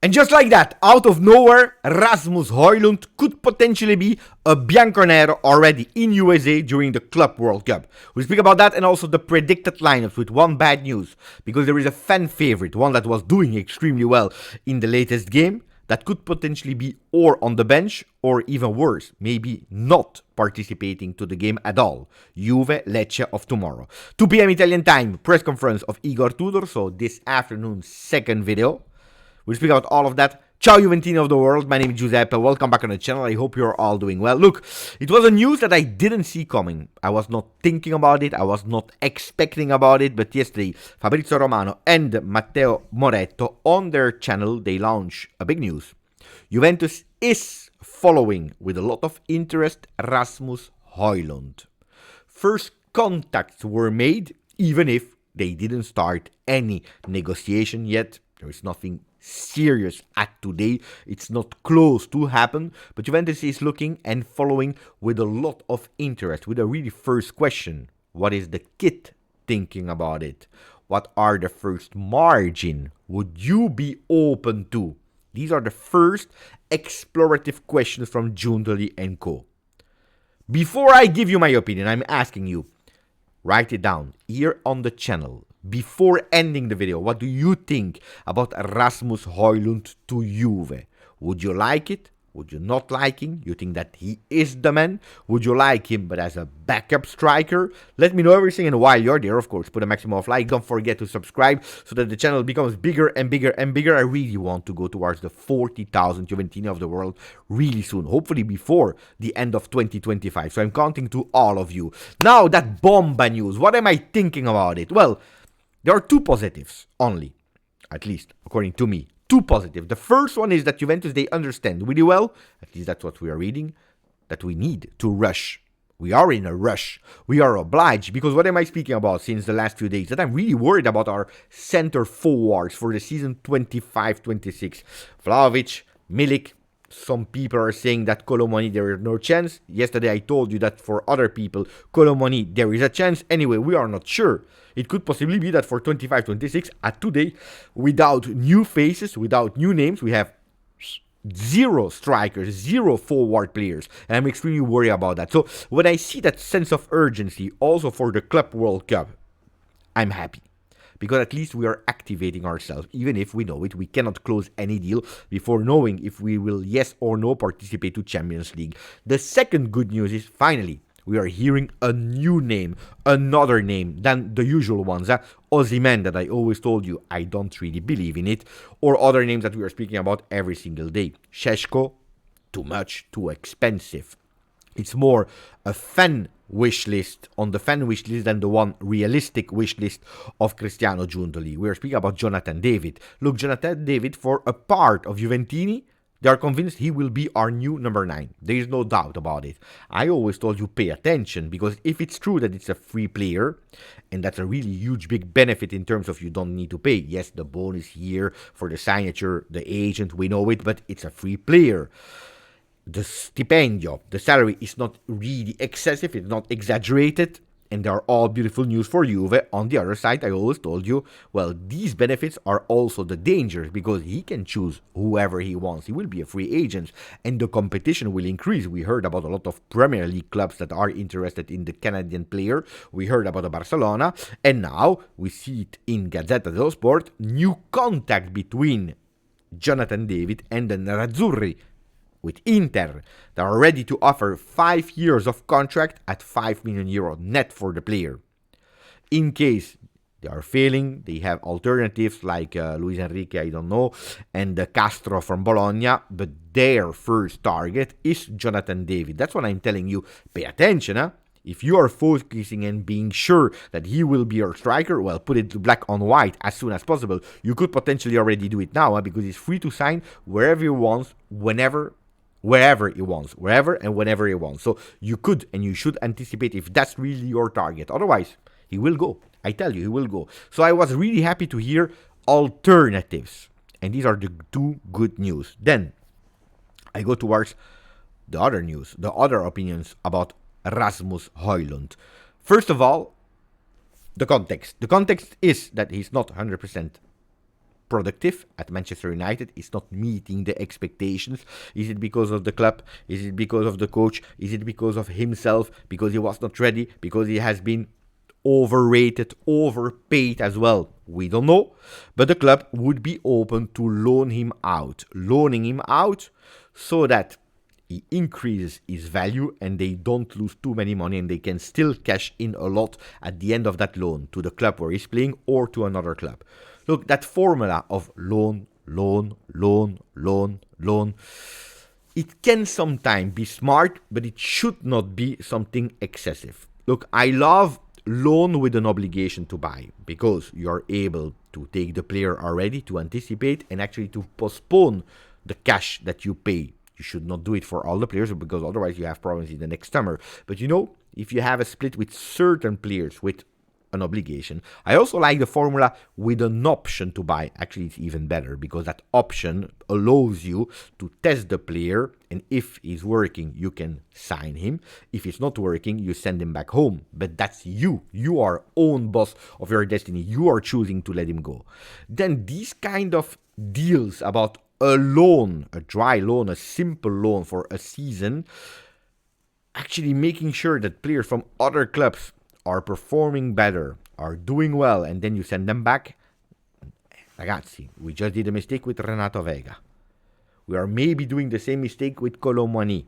And just like that, out of nowhere, Rasmus Højlund could potentially be a Bianconero already in USA during the Club World Cup. We'll speak about that and also the predicted lineups with one bad news, because there is a fan favorite, one that was doing extremely well in the latest game, that could potentially be or on the bench or even worse, maybe not participating to the game at all. Juve Lecce of tomorrow. 2 p.m. Italian time, press conference of Igor Tudor, so this afternoon's second video. We'll speak about all of that. Ciao Juventini of the world, my name is Giuseppe, welcome back on the channel, I hope you're all doing well. Look, it was a news that I didn't see coming. I was not thinking about it, I was not expecting about it, but yesterday Fabrizio Romano and Matteo Moretto on their channel, they launched a big news. Juventus is following with a lot of interest Rasmus Højlund. First contacts were made, even if they didn't start any negotiation yet. There is nothing serious at today. It's not close to happen, but Juventus is looking and following with a lot of interest, with a really first question. What is the kit thinking about it? What are the first margin would you be open to? These are the first explorative questions from Giuntoli and Co. Before I give you my opinion, I'm asking you, write it down here on the channel. Before ending the video, what do you think about Rasmus Højlund to Juve? Would you like it? Would you not like him? You think that he is the man? Would you like him but as a backup striker? Let me know everything, and while you're there, of course, put a maximum of like. Don't forget to subscribe so that the channel becomes bigger and bigger and bigger. I really want to go towards the 40,000 Juventini of the world really soon, hopefully before the end of 2025. So I'm counting to all of you. Now that bomba news, what am I thinking about it? Well, there are two positives only, at least according to me. Two positives. The first one is that Juventus, they understand really well, at least that's what we are reading, that we need to rush. We are in a rush. We are obliged, because what am I speaking about since the last few days? That I'm really worried about our center forwards for the season 25-26. Vlahovic, Milik. Some people are saying that Colomoni, there is no chance. Yesterday I told you that for other people, Colomoni, there is a chance. Anyway, we are not sure. It could possibly be that for 25-26, at today, without new faces, without new names, we have zero strikers, zero forward players. And I'm extremely worried about that. So when I see that sense of urgency also for the Club World Cup, I'm happy. Because at least we are activating ourselves, even if we know it. We cannot close any deal before knowing if we will, yes or no, participate to Champions League. The second good news is, finally, we are hearing a new name, another name than the usual ones. Osimhen, that I always told you, I don't really believe in it. Or other names that we are speaking about every single day. Šeško, too much, too expensive. It's more a fan wish list, on the fan wish list, than the one realistic wish list of Cristiano Giuntoli. We are speaking about Jonathan David. Look, Jonathan David, for a part of Juventini, they are convinced he will be our new number 9. There is no doubt about it. I always told you, pay attention, because if it's true that it's a free player, and that's a really huge big benefit in terms of you don't need to pay. Yes, the bonus here for the signature, the agent, we know it, but it's a free player. The stipendio, the salary is not really excessive, it's not exaggerated, and they are all beautiful news for Juve. On the other side, I always told you, well, these benefits are also the dangers, because he can choose whoever he wants. He will be a free agent, and the competition will increase. We heard about a lot of Premier League clubs that are interested in the Canadian player. We heard about the Barcelona, and now we see it in Gazzetta dello Sport, new contact between Jonathan David and the Nerazzurri, with Inter, that are ready to offer 5 years of contract at 5 million euro net for the player. In case they are failing, they have alternatives like Luis Enrique, I don't know, and Castro from Bologna, but their first target is Jonathan David. That's what I'm telling you. Pay attention, huh? If you are focusing and being sure that he will be your striker, well, put it black on white as soon as possible. You could potentially already do it now, because he's free to sign wherever he wants, wherever he wants, wherever and whenever he wants. So you could and you should anticipate if that's really your target. Otherwise, he will go. I tell you, he will go. So I was really happy to hear alternatives. And these are the two good news. Then I go towards the other news, the other opinions about Rasmus Højlund. First of all, the context. The context is that he's not 100% productive at Manchester United, is not meeting the expectations? Is it because of the club? Is it because of the coach? Is it because of himself? Because he was not ready? Because he has been overrated, overpaid as well? We don't know. But the club would be open to loaning him out so that he increases his value and they don't lose too many money and they can still cash in a lot at the end of that loan to the club where he's playing or to another club. Look, that formula of loan, it can sometimes be smart, but it should not be something excessive. Look, I love loan with an obligation to buy because you're able to take the player already, to anticipate and actually to postpone the cash that you pay. You should not do it for all the players because otherwise you have problems in the next summer. But if you have a split with certain players with an obligation, I also like the formula with an option to buy. Actually, it's even better because that option allows you to test the player, and if he's working, you can sign him. If it's not working, you send him back home. But that's you. You are own boss of your destiny. You are choosing to let him go. Then these kind of deals about a loan, a dry loan, a simple loan for a season, actually making sure that players from other clubs are performing better, are doing well, and then you send them back. Ragazzi, we just did a mistake with Renato Vega. We are maybe doing the same mistake with Colomani.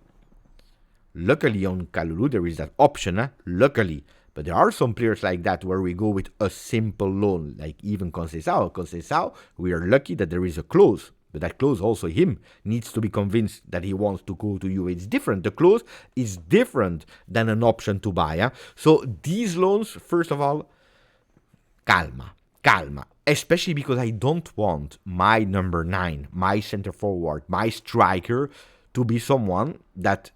Luckily on Kalulu there is that option, luckily. But there are some players like that where we go with a simple loan, like even Conceição. Conceição, we are lucky that there is a clause. But that clause also, him, needs to be convinced that he wants to go to Juve. It's different. The clause is different than an option to buy. So these loans, first of all, calma. Especially because I don't want my number 9, my center forward, my striker to be someone that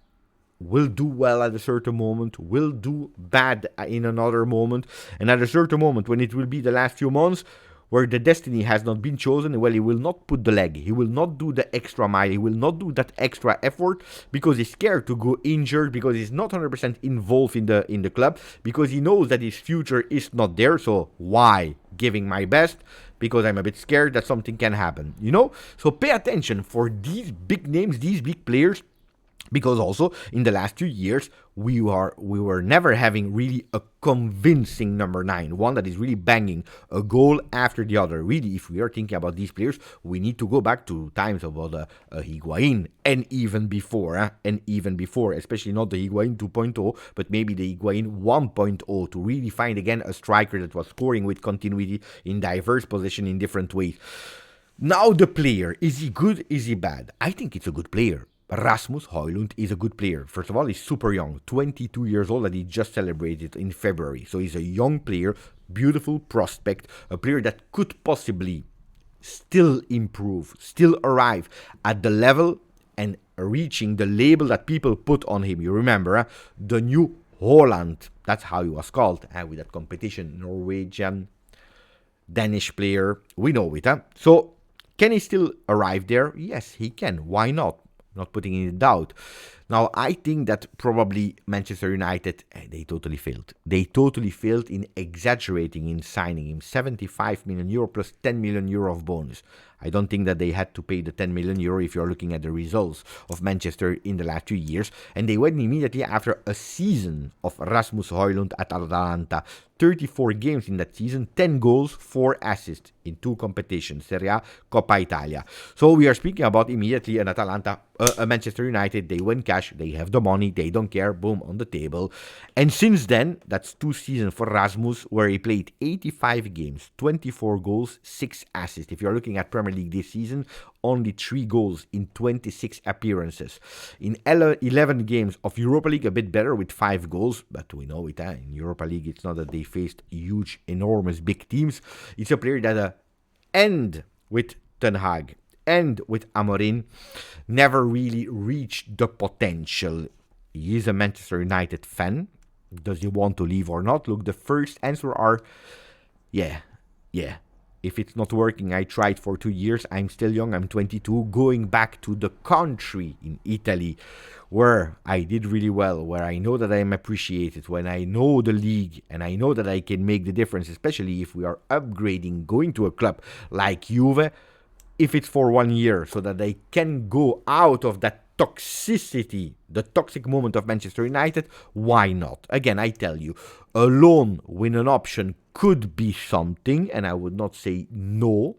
will do well at a certain moment, will do bad in another moment, and at a certain moment when it will be the last few months, where the destiny has not been chosen, well, he will not put the leg. He will not do the extra mile. He will not do that extra effort because he's scared to go injured, because he's not 100% involved in the club, because he knows that his future is not there. So why giving my best? Because I'm a bit scared that something can happen, So pay attention for these big names, these big players. Because also, in the last 2 years, we were never having really a convincing number 9, one that is really banging a goal after the other. Really, if we are thinking about these players, we need to go back to times about Higuain, and even before, especially not the Higuain 2.0, but maybe the Higuain 1.0, to really find again a striker that was scoring with continuity in diverse positions in different ways. Now the player, is he good, is he bad? I think it's a good player. Rasmus Højlund is a good player. First of all, he's super young, 22 years old, and he just celebrated in February. So he's a young player, beautiful prospect, a player that could possibly still improve, still arrive at the level and reaching the label that people put on him. You remember, the new Holland, that's how he was called, with that competition, Norwegian, Danish player, we know it. So can he still arrive there? Yes, he can. Why not? Not putting it in doubt. Now, I think that probably Manchester United, they totally failed. They totally failed in exaggerating in signing him. 75 million euro plus 10 million euro of bonus. I don't think that they had to pay the 10 million euro if you're looking at the results of Manchester in the last 2 years. And they went immediately after a season of Rasmus Højlund at Atalanta. 34 games in that season, 10 goals, 4 assists in 2 competitions, Serie A, Coppa Italia. So we are speaking about immediately an Atalanta, Manchester United. They win cash, they have the money, they don't care, boom, on the table. And since then, that's 2 seasons for Rasmus, where he played 85 games, 24 goals, 6 assists. If you're looking at Premier League this season, only 3 goals in 26 appearances. In 11 games of Europa League, a bit better with 5 goals, but we know it, in Europa League, it's not that they faced huge, enormous, big teams. It's a player that end with Ten Hag and with Amorim never really reached the potential. He is a Manchester United fan. Does he want to leave or not? Look, the first answer are, yeah. If it's not working, I tried for 2 years. I'm still young. I'm 22. Going back to the country in Italy where I did really well, where I know that I am appreciated, when I know the league and I know that I can make the difference, especially if we are upgrading, going to a club like Juve, if it's for 1 year, so that I can go out of that toxicity, the toxic moment of Manchester United, why not? Again, I tell you, a loan with an option could be something, and I would not say no,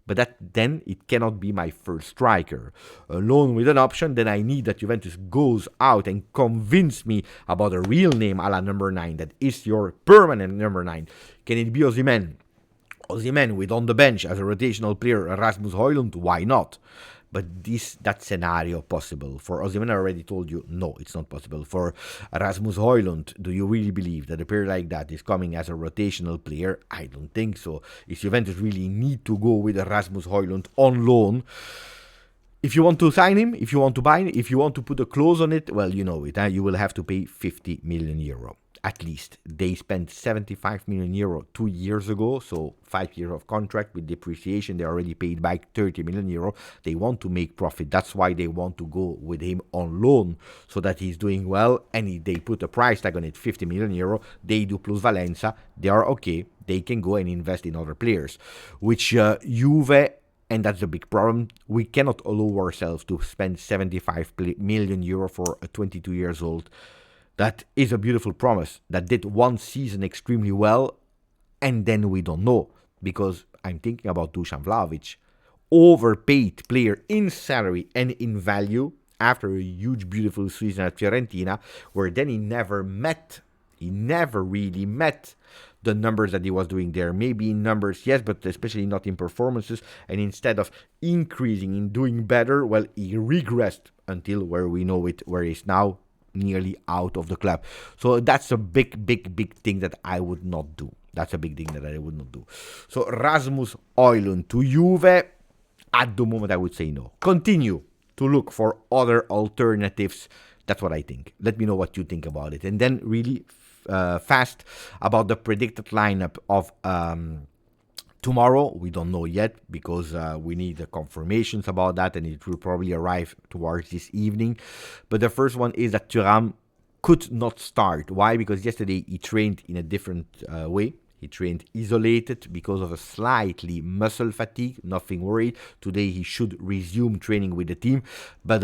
but then it cannot be my first striker. A loan with an option, then I need that Juventus goes out and convince me about a real name a la number 9, that is your permanent number 9. Can it be Osimhen? Osimhen with on the bench as a rotational player, Rasmus Højlund, why not? But that scenario possible. For Osimhen, I already told you, no, it's not possible. For Rasmus Højlund, do you really believe that a player like that is coming as a rotational player? I don't think so. If Juventus really need to go with Rasmus Højlund on loan, if you want to sign him, if you want to buy him, if you want to put a clause on it, well, you know it. You will have to pay 50 million euro. At least. They spent 75 million euro 2 years ago, so 5 years of contract with depreciation. They already paid back 30 million euro. They want to make profit. That's why they want to go with him on loan, so that he's doing well, and they put a price tag on it, 50 million euro. They do plus Valenza. They are okay. They can go and invest in other players, which Juve, and that's the big problem. We cannot allow ourselves to spend 75 million euro for a 22 years old. That is a beautiful promise that did one season extremely well, and then we don't know, because I'm thinking about Dusan Vlahovic, overpaid player in salary and in value after a huge beautiful season at Fiorentina, where then he never really met the numbers that he was doing there. Maybe in numbers, yes, but especially not in performances. And instead of increasing in doing better, well, he regressed until where we know it, where he's now nearly out of the club. So that's a big thing that I would not do. So Rasmus Højlund to Juve, at the moment I would say no. Continue to look for other alternatives. That's what I think. Let me know what you think about it. And then really fast about the predicted lineup of tomorrow. We don't know yet, because we need the confirmations about that, and it will probably arrive towards this evening. But the first one is that Thuram could not start. Why? Because yesterday he trained in a different way. He trained isolated because of a slightly muscle fatigue. Nothing worried. Today he should resume training with the team. But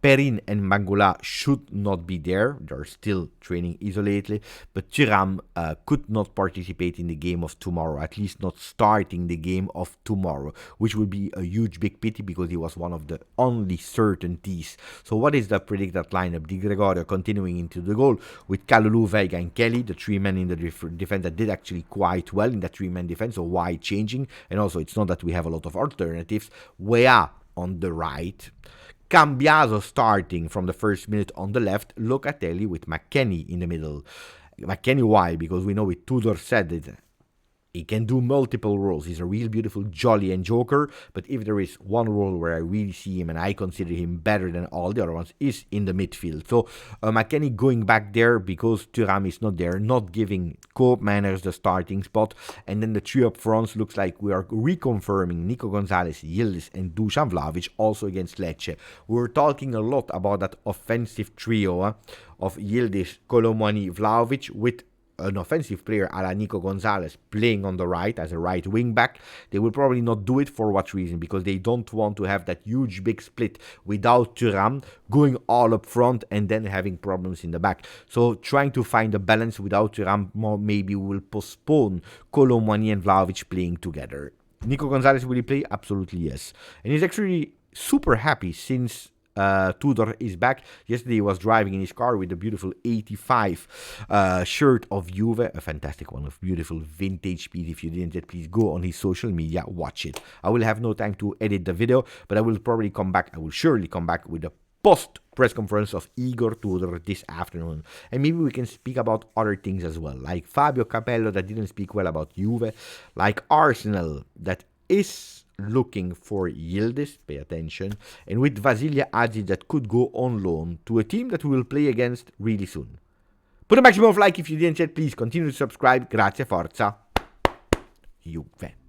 Perin and Mangala should not be there. They're still training isolatedly. But Thuram could not participate in the game of tomorrow. At least not starting the game of tomorrow. Which would be a huge big pity, because he was one of the only certainties. So what is the predicted lineup? Di Gregorio continuing into the goal with Kalulu, Veiga and Kelly. The three men in the defense that did actually quite well in that three-man defense. So why changing? And also, it's not that we have a lot of alternatives. Weah on the right, Cambiaso starting from the first minute on the left, Locatelli with McKennie in the middle. McKennie, why? Because we know with Tudor said it, he can do multiple roles. He's a real beautiful jolly and joker, but if there is one role where I really see him and I consider him better than all the other ones, is in the midfield. So McKennie going back there because Thuram is not there, not giving Cope Manners the starting spot. And then the three up front looks like we are reconfirming Nico Gonzalez, Yildiz and Dusan Vlahovic, also against Lecce. We're talking a lot about that offensive trio of Yildiz, Colomani, Vlahovic, with an offensive player a la Nico Gonzalez playing on the right as a right wing back. They will probably not do it. For what reason? Because they don't want to have that huge big split without Thuram going all up front and then having problems in the back. So trying to find a balance without Thuram, maybe will postpone Colomani and Vlahovic playing together. Nico Gonzalez, will he play? Absolutely yes. And he's actually super happy since Tudor is back. Yesterday he was driving in his car with a beautiful 85 shirt of Juve, a fantastic one, of beautiful vintage piece. If you didn't yet, please go on his social media, watch it. I will have no time to edit the video, but I will surely come back with a post press conference of Igor Tudor this afternoon, and maybe we can speak about other things as well, like Fabio Capello that didn't speak well about Juve, like Arsenal that is looking for Yildiz, pay attention, and with Vasilia Adzic that could go on loan to a team that we will play against really soon. Put a maximum of like if you didn't yet, please continue to subscribe, grazie, forza, Juve.